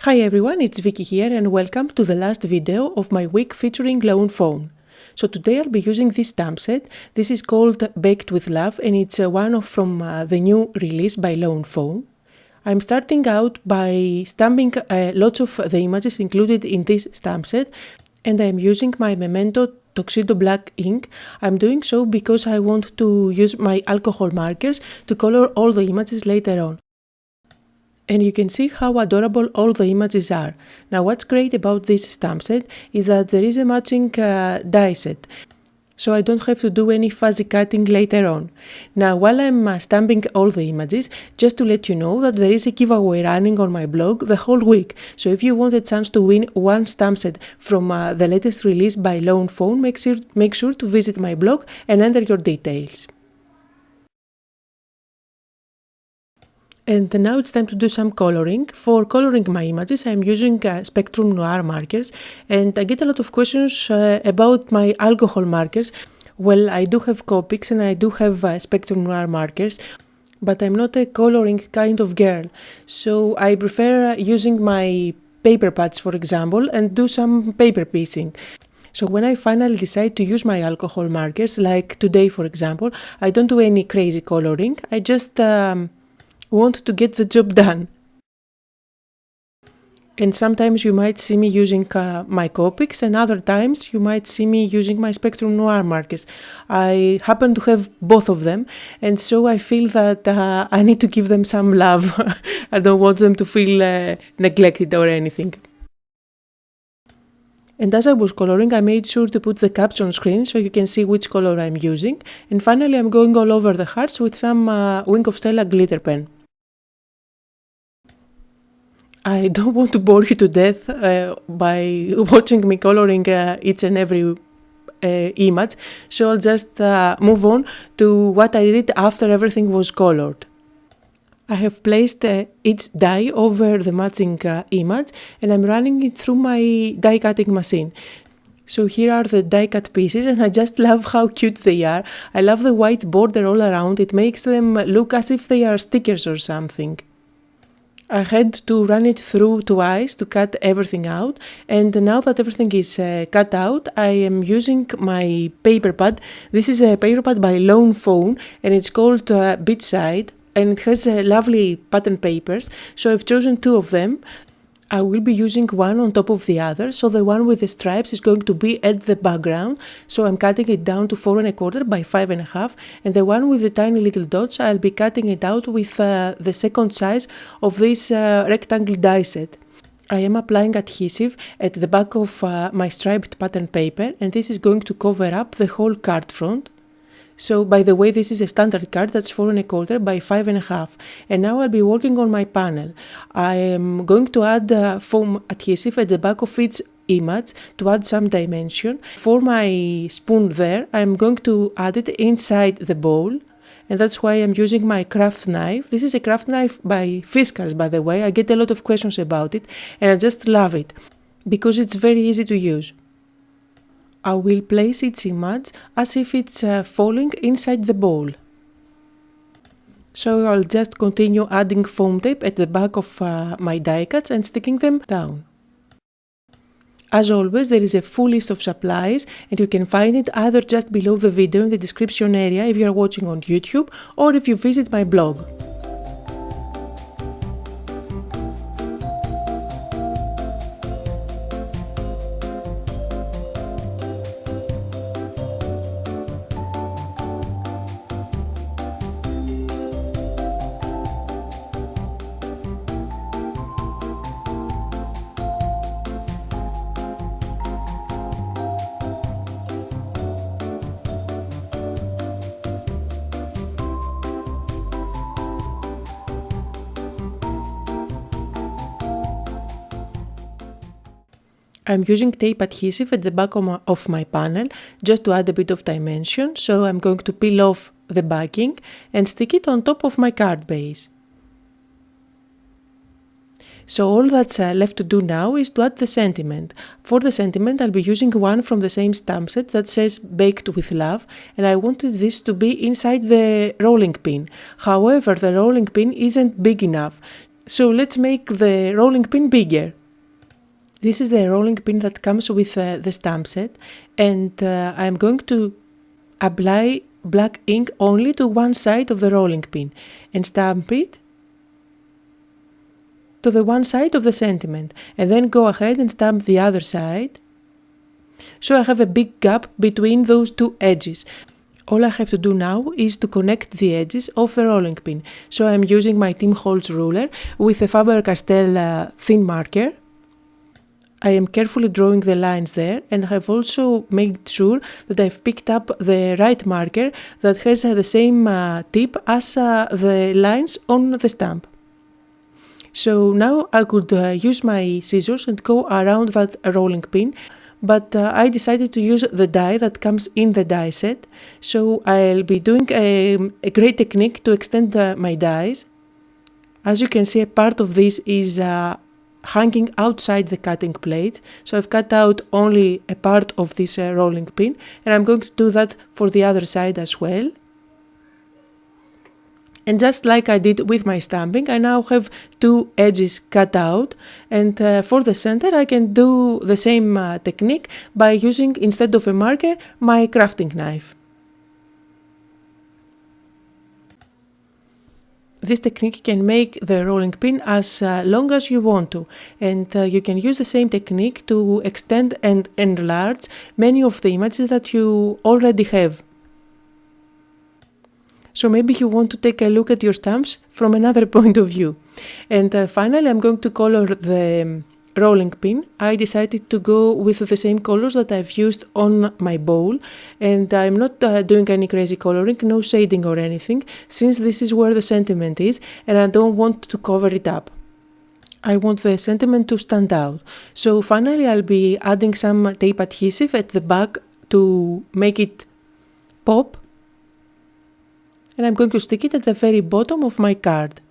Hi everyone, it's Vicky here and welcome to the last video of my week featuring Lawn Fawn. So today I'll be using this stamp set. This is called Baked with Love and it's from the new release by Lawn Fawn. I'm starting out by stamping lots of the images included in this stamp set, and I'm using my Memento Tuxedo Black ink. I'm doing so because I want to use my alcohol markers to color all the images later on. And you can see how adorable all the images are. Now what's great about this stamp set is that there is a matching die set, so I don't have to do any fuzzy cutting later on. Now while I'm stamping all the images, just to let you know that there is a giveaway running on my blog the whole week, so if you want a chance to win one stamp set from the latest release by Lawn Fawn, make sure to visit my blog and enter your details. And now it's time to do some coloring. For coloring my images, I'm using Spectrum Noir markers, and I get a lot of questions about my alcohol markers. Well, I do have Copics and I do have Spectrum Noir markers, but I'm not a coloring kind of girl, so I prefer using my paper pads, for example, and do some paper piecing. So when I finally decide to use my alcohol markers, like today for example, I don't do any crazy coloring, I just want to get the job done. And sometimes you might see me using my Copics, and other times you might see me using my Spectrum Noir markers. I happen to have both of them, and so I feel that I need to give them some love. I don't want them to feel neglected or anything. And as I was coloring, I made sure to put the caps on screen so you can see which color I'm using. And finally I'm going all over the hearts with some Wink of Stella glitter pen. I don't want to bore you to death by watching me coloring each and every image, so I'll just move on to what I did after everything was colored. I have placed each die over the matching image, and I'm running it through my die cutting machine. So here are the die cut pieces, and I just love how cute they are. I love the white border all around. It makes them look as if they are stickers or something. I had to run it through twice to cut everything out, and now that everything is cut out, I am using my paper pad. This is a paper pad by Lawn Fawn, and it's called Beachside, and it has lovely pattern papers, so I've chosen two of them. I will be using one on top of the other, so the one with the stripes is going to be at the background, so I'm cutting it down to 4 1/4 by 5 1/2, and the one with the tiny little dots, I'll be cutting it out with the second size of this rectangle die set. I am applying adhesive at the back of my striped pattern paper, and this is going to cover up the whole card front. So, by the way, this is a standard card that's 4 1/4 by 5 1/2, and now I'll be working on my panel. I am going to add foam adhesive at the back of each image to add some dimension. For my spoon there, I'm going to add it inside the bowl, and that's why I'm using my craft knife. This is a craft knife by Fiskars, by the way. I get a lot of questions about it, and I just love it because it's very easy to use. I will place each image as if it's falling inside the bowl. So I'll just continue adding foam tape at the back of my die cuts and sticking them down. As always, there is a full list of supplies, and you can find it either just below the video in the description area if you are watching on YouTube, or if you visit my blog. I'm using tape adhesive at the back of my panel just to add a bit of dimension, so I'm going to peel off the backing and stick it on top of my card base. So all that's left to do now is to add the sentiment. For the sentiment, I'll be using one from the same stamp set that says Baked with Love, and I wanted this to be inside the rolling pin. However, the rolling pin isn't big enough. So let's make the rolling pin bigger. This is the rolling pin that comes with the stamp set, and I'm going to apply black ink only to one side of the rolling pin and stamp it to the one side of the sentiment, and then go ahead and stamp the other side. So I have a big gap between those two edges. All I have to do now is to connect the edges of the rolling pin. So I'm using my Tim Holtz ruler with a Faber-Castell thin marker. I am carefully drawing the lines there, and I have also made sure that I've picked up the right marker that has the same tip as the lines on the stamp. So now I could use my scissors and go around that rolling pin, but I decided to use the die that comes in the die set. So I'll be doing a great technique to extend my dies. As you can see, a part of this is hanging outside the cutting plate, so I've cut out only a part of this rolling pin, and I'm going to do that for the other side as well. And just like I did with my stamping, I now have two edges cut out, and for the center I can do the same technique by using, instead of a marker, my crafting knife. This technique can make the rolling pin as long as you want to, and you can use the same technique to extend and enlarge many of the images that you already have. So maybe you want to take a look at your stamps from another point of view. And finally, I'm going to color the rolling pin. I decided to go with the same colors that I've used on my bowl, and I'm not doing any crazy coloring, no shading or anything, since this is where the sentiment is and I don't want to cover it up. I want the sentiment to stand out. So finally I'll be adding some tape adhesive at the back to make it pop, and I'm going to stick it at the very bottom of my card.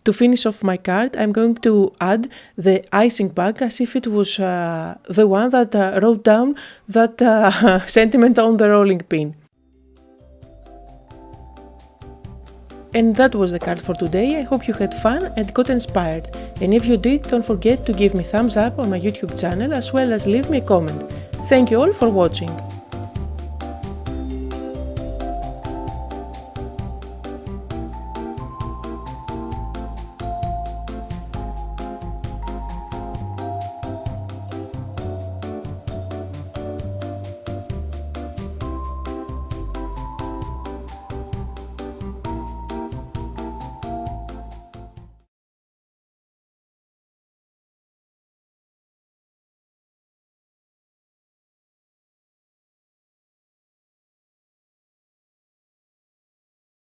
To finish off my card, I'm going to add the icing bag as if it was the one that wrote down that sentiment on the rolling pin. And that was the card for today. I hope you had fun and got inspired. And if you did, don't forget to give me thumbs up on my YouTube channel as well as leave me a comment. Thank you all for watching.